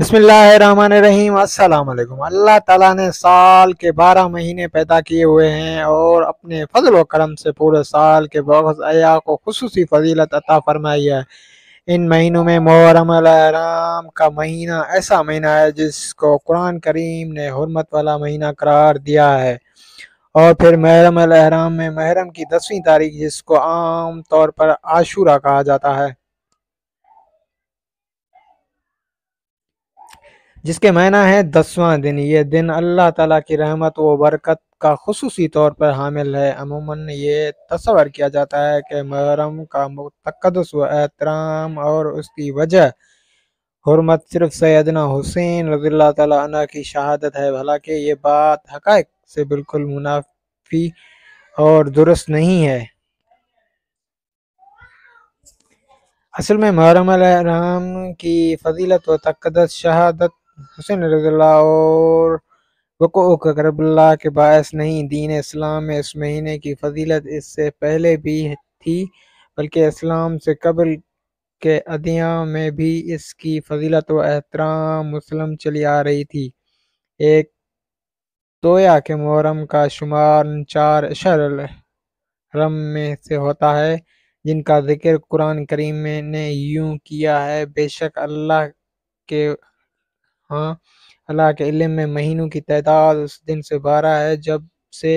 بسم اللہ الرحمن الرحیم۔ السلام علیکم۔ اللہ تعالیٰ نے سال کے 12 مہینے پیدا کیے ہوئے ہیں اور اپنے فضل و کرم سے پورے سال کے بغض ایا کو خصوصی فضیلت عطا فرمائی ہے۔ ان مہینوں میں محرم الحرام کا مہینہ ایسا مہینہ ہے جس کو قرآن کریم نے حرمت والا مہینہ قرار دیا ہے، اور پھر محرم الحرام میں محرم کی 10ویں تاریخ جس کو عام طور پر عاشورہ کہا جاتا ہے، جس کے معنی ہے 10واں دن۔ یہ دن اللہ تعالیٰ کی رحمت و برکت کا خصوصی طور پر حامل ہے۔ عموماً یہ تصور کیا جاتا ہے کہ محرم کا تقدس و احترام اور اس کی وجہ حرمت صرف سیدنا حسین رضی اللہ تعالیٰ عنہ کی شہادت ہے، حالانکہ یہ بات حقائق سے بالکل منافی اور درست نہیں ہے۔ اصل میں محرم الحرام کی فضیلت و تقدس شہادت حسین رضی اللہ اور وقوع کربلا کے باعث نہیں۔ دین اسلام میں اس مہینے کی فضیلت اس سے پہلے بھی تھی، بلکہ اسلام سے قبل کے ادیان میں بھی اس کی فضیلت و احترام مسلم چلی آ رہی تھی۔ ایک تویا کہ محرم کا شمار 4 اشہر الحرم میں سے ہوتا ہے، جن کا ذکر قرآن کریم نے یوں کیا ہے: بے شک اللہ کے علم میں مہینوں کی تعداد اس دن سے 12 ہے جب سے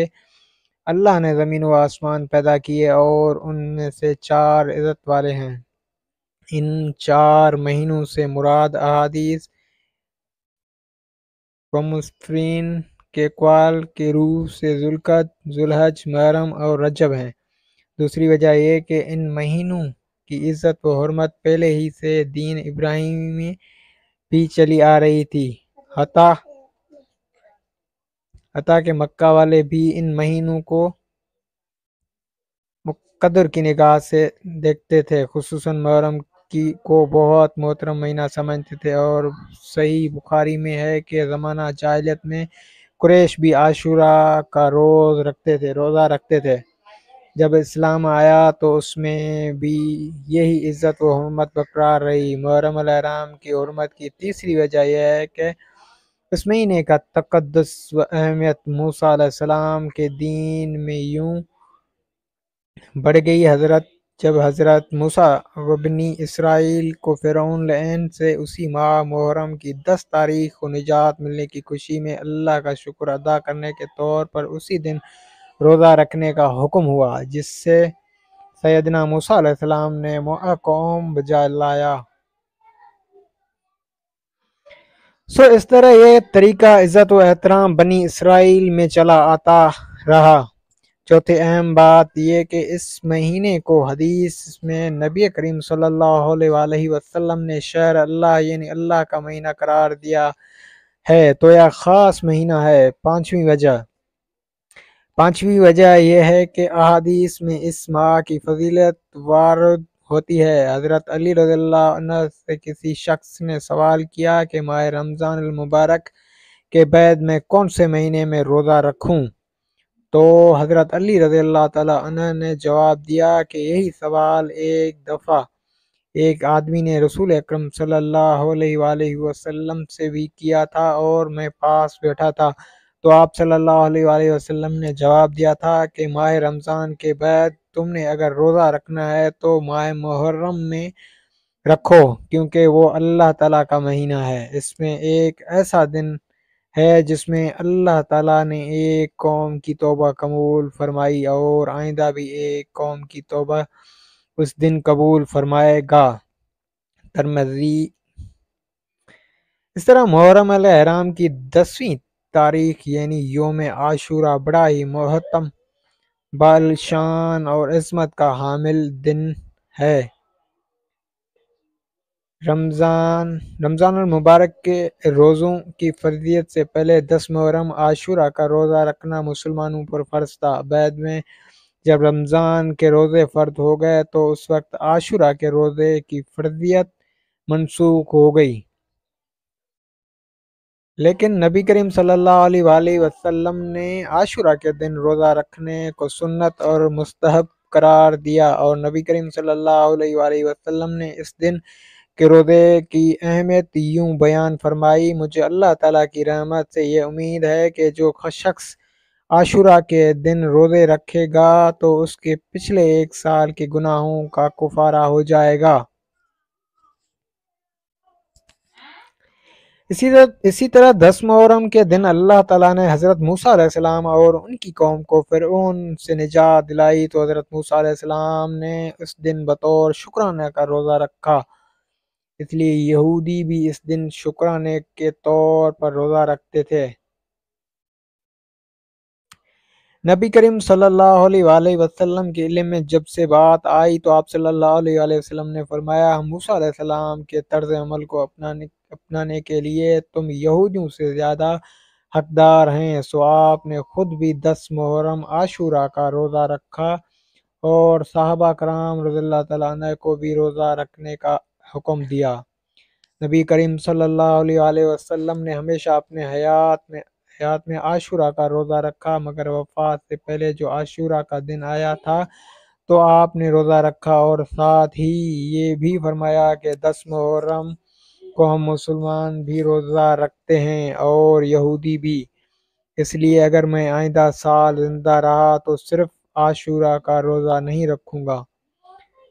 اللہ نے زمین و آسمان پیدا کیے، اور ان میں سے 4 عزت والے ہیں۔ ان 4 مہینوں سے مراد احادیث و مفسرین کے اقوال کے روح سے ذوالقعدہ، ذوالحج، محرم اور رجب ہیں۔ دوسری وجہ یہ کہ ان مہینوں کی عزت و حرمت پہلے ہی سے دین ابراہیمی میں بھی چلی آ رہی تھی، حتیٰ کہ مکہ والے بھی ان مہینوں کو مقدر کی نگاہ سے دیکھتے تھے، خصوصاً محرم کو بہت محترم مہینہ سمجھتے تھے، اور صحیح بخاری میں ہے کہ زمانہ جاہلیت میں قریش بھی عاشورہ کا روزہ رکھتے تھے۔ جب اسلام آیا تو اس میں بھی یہی عزت و حرمت برقرار رہی۔ محرم الحرام کی حرمت کی تیسری وجہ یہ ہے کہ اس مہینے کا تقدس و اہمیت موسیٰ علیہ السلام کے دین میں یوں بڑھ گئی۔ جب حضرت موسیٰ و بنی اسرائیل کو فرعون لعین سے اسی ماہ محرم کی 10 تاریخ کو نجات ملنے کی خوشی میں اللہ کا شکر ادا کرنے کے طور پر اسی دن روزہ رکھنے کا حکم ہوا، جس سے سیدنا موسیٰ علیہ السلام نے قوم بجا لایا۔ اس طرح یہ طریقہ عزت و احترام بنی اسرائیل میں چلا آتا رہا۔ چوتھی اہم بات یہ کہ اس مہینے کو حدیث میں نبی کریم صلی اللہ علیہ وآلہ وسلم نے شہر اللہ یعنی اللہ کا مہینہ قرار دیا ہے، تو یہ خاص مہینہ ہے۔ پانچویں وجہ یہ ہے کہ احادیث میں اس ماہ کی فضیلت وارد ہوتی ہے۔ حضرت علی رضی اللہ عنہ سے کسی شخص نے سوال کیا کہ ماہ رمضان المبارک کے بعد میں کون سے مہینے میں روزہ رکھوں؟ تو حضرت علی رضی اللہ تعالیٰ عنہ نے جواب دیا کہ یہی سوال ایک دفعہ ایک آدمی نے رسول اکرم صلی اللہ علیہ وآلہ وسلم سے بھی کیا تھا، اور میں پاس بیٹھا تھا، تو آپ صلی اللہ علیہ وآلہ وسلم نے جواب دیا تھا کہ ماہ رمضان کے بعد تم نے اگر روزہ رکھنا ہے تو ماہ محرم میں رکھو، کیونکہ وہ اللہ تعالیٰ کا مہینہ ہے۔ اس میں ایک ایسا دن ہے جس میں اللہ تعالیٰ نے ایک قوم کی توبہ قبول فرمائی، اور آئندہ بھی ایک قوم کی توبہ اس دن قبول فرمائے گا۔ ترمذی۔ اس طرح محرم الحرام کی 10ویں تاریخ یعنی یوم عاشورہ بڑا ہی محترم، بالشان اور عظمت کا حامل دن ہے۔ رمضان المبارک کے روزوں کی فرضیت سے پہلے 10 محرم عاشورہ کا روزہ رکھنا مسلمانوں پر فرض تھا۔ بعد میں جب رمضان کے روزے فرض ہو گئے تو اس وقت عاشورہ کے روزے کی فرضیت منسوخ ہو گئی۔ لیکن نبی کریم صلی اللہ علیہ وآلہ وسلم نے عاشورہ کے دن روزہ رکھنے کو سنت اور مستحب قرار دیا، اور نبی کریم صلی اللہ علیہ وآلہ وسلم نے اس دن کہ روزے کی اہمیت یوں بیان فرمائی: مجھے اللہ تعالیٰ کی رحمت سے یہ امید ہے کہ جو شخص عاشورہ کے دن روزے رکھے گا تو اس کے پچھلے ایک سال کے گناہوں کا کفارہ ہو جائے گا۔ اسی طرح 10 محرم کے دن اللہ تعالیٰ نے حضرت موسیٰ علیہ السلام اور ان کی قوم کو فرعون سے نجات دلائی تو حضرت موسیٰ علیہ السلام نے اس دن بطور شکرانے کا روزہ رکھا۔ اس لیے یہودی بھی اس دن شکرانے کے طور پر روزہ رکھتے تھے۔ نبی کریم صلی اللہ علیہ وآلہ وسلم کے علم میں جب سے بات آئی تو آپ صلی اللہ علیہ وآلہ وسلم نے فرمایا: ہم موسیٰ علیہ السلام کے طرز عمل کو اپنانے کے لیے تم یہودیوں سے زیادہ حقدار ہیں۔ سو آپ نے خود بھی 10 محرم عاشورہ کا روزہ رکھا اور صحابہ کرام رضی اللہ تعالیٰ عنہ کو بھی روزہ رکھنے کا حکم دیا۔ نبی کریم صلی اللہ علیہ وآلہ وسلم نے ہمیشہ اپنے حیات میں عاشورہ کا روزہ رکھا، مگر وفات سے پہلے جو عاشورہ کا دن آیا تھا تو آپ نے روزہ رکھا، اور ساتھ ہی یہ بھی فرمایا کہ 10 محرم کو ہم مسلمان بھی روزہ رکھتے ہیں اور یہودی بھی۔ اس لیے اگر میں آئندہ سال زندہ رہا تو صرف عاشورہ کا روزہ نہیں رکھوں گا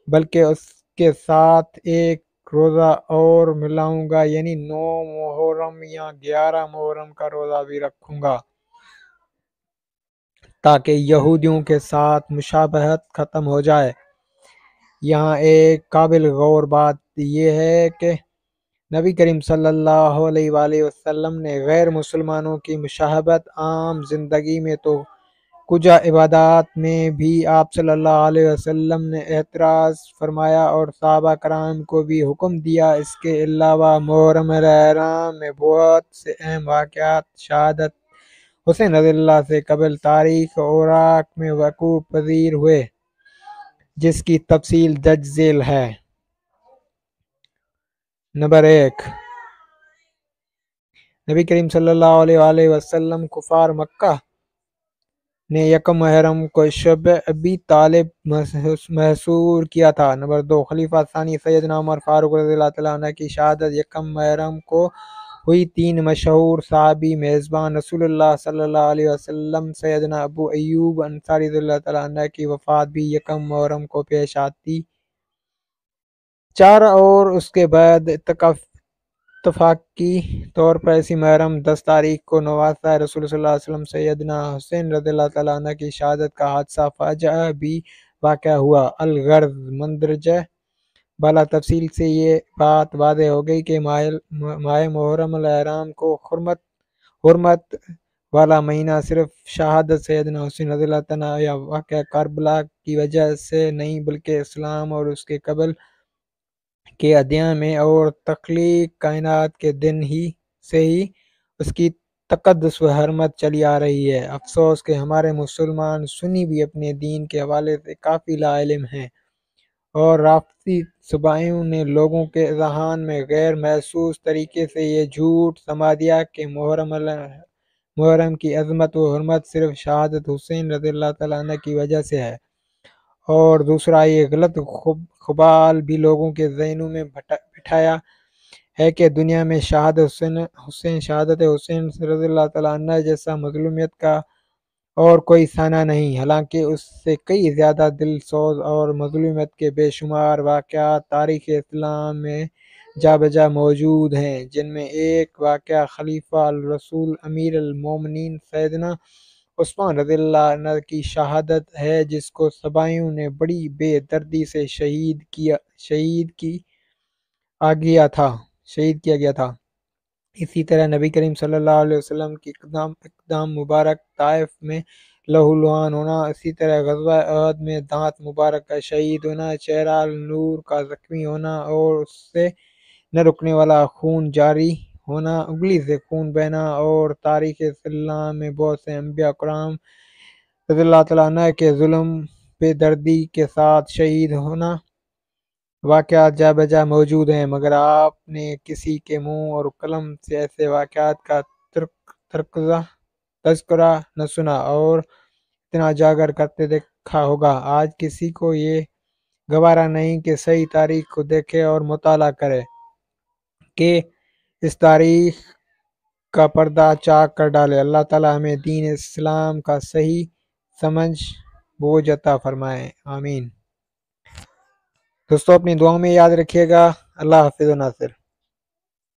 بلکہ اس کے ساتھ ایک روزہ اور ملاؤں گا، یعنی 9 محرم یا 11 محرم کا روزہ بھی رکھوں گا، تاکہ یہودیوں کے ساتھ مشابہت ختم ہو جائے۔ یہاں ایک قابل غور بات یہ ہے کہ نبی کریم صلی اللہ علیہ وآلہ وسلم نے غیر مسلمانوں کی مشابہت عام زندگی میں تو کجا عبادات میں بھی آپ صلی اللہ علیہ وسلم نے اعتراض فرمایا اور صحابہ کرام کو بھی حکم دیا۔ اس کے علاوہ محرم الحرام میں بہت سے اہم واقعات شہادت حسین رضی اللہ سے قبل تاریخ عراق میں وقوع پذیر ہوئے، جس کی تفصیل درج ذیل ہے۔ نمبر 1، نبی کریم صلی اللہ علیہ وآلہ وسلم کفار مکہ نے یکم محرم کو شب ابی طالب محصور کیا تھا۔ نمبر 2، خلیفہ ثانی سیدنا عمر فاروق رضی اللہ تعالیٰ عنہ کی شہادت یکم محرم کو ہوئی۔ 3 مشہور صحابی میزبان رسول اللہ صلی اللہ علیہ وسلم سیدنا ابو ایوب انصاری رضی اللہ تعالیٰ عنہ کی وفات بھی یکم محرم کو پیش آتی۔ 4 اور اس کے بعد اتفاقی طور پر اسی محرم 10 تاریخ کو نواسہ رسول صلی اللہ علیہ وسلم سیدنا حسین رضی اللہ تعالیٰ عنہ کی شہادت کا حادثہ فاجعہ بھی واقع ہوا۔ الغرض مندرجہ بالا تفصیل سے یہ بات واضح ہو گئی کہ ماہ محرم الحرام کو حرمت والا مہینہ صرف شہادت سیدنا حسین رضی اللہ تعالیٰ یا واقعہ کربلا کی وجہ سے نہیں بلکہ اسلام اور اس کے قبل کے ادیان میں اور تخلیق کائنات کے دن سے ہی اس کی تقدس و حرمت چلی آ رہی ہے۔ افسوس کہ ہمارے مسلمان سنی بھی اپنے دین کے حوالے سے کافی لا علم ہیں، اور رافضی صوبائیوں نے لوگوں کے ذہان میں غیر محسوس طریقے سے یہ جھوٹ سما دیا کہ محرم کی عظمت و حرمت صرف شہادت حسین رضی اللہ تعالیٰ عنہ کی وجہ سے ہے، اور دوسرا یہ غلط خبال بھی لوگوں کے ذہنوں میں بٹھایا ہے کہ دنیا میں شہادت حسین رضی اللہ تعالیٰ عنہ جیسا مظلومیت کا اور کوئی سانحہ نہیں، حالانکہ اس سے کئی زیادہ دل سوز اور مظلومیت کے بے شمار واقعات تاریخ اسلام میں جا بجا موجود ہیں، جن میں ایک واقعہ خلیفہ الرسول امیر المومنین سیدنا عثمان رضی اللہ عنہ کی شہادت ہے، جس کو صوبائیوں نے بڑی بے دردی سے شہید کیا گیا تھا۔ اسی طرح نبی کریم صلی اللہ علیہ وسلم کی اقدام مبارک طائف میں لہو لہان ہونا، اسی طرح غزوہ احد میں دانت مبارک کا شہید ہونا، چہرہ النور کا زخمی ہونا اور اس سے نہ رکنے والا خون جاری ہونا، انگلی سے خون بہنا، اور تاریخ اسلام میں بہت سے انبیاء کرام رضی اللہ تعالیٰ عنہ کے ظلم بے دردی کے ساتھ شہید ہونا واقعات جا بجا موجود ہیں، مگر آپ نے کسی کے منہ اور قلم سے ایسے واقعات کا تذکرہ نہ سنا اور اتنا اجاگر کرتے دیکھا ہوگا۔ آج کسی کو یہ گوارا نہیں کہ صحیح تاریخ کو دیکھے اور مطالعہ کرے۔ کہ اس تاریخ کا پردہ چاک کر ڈالے۔ اللہ تعالی ہمیں دین اسلام کا صحیح سمجھ بوجھ عطا فرمائے، آمین۔ دوستو اپنی دعاؤں میں یاد رکھیے گا۔ اللہ حافظ و ناصر۔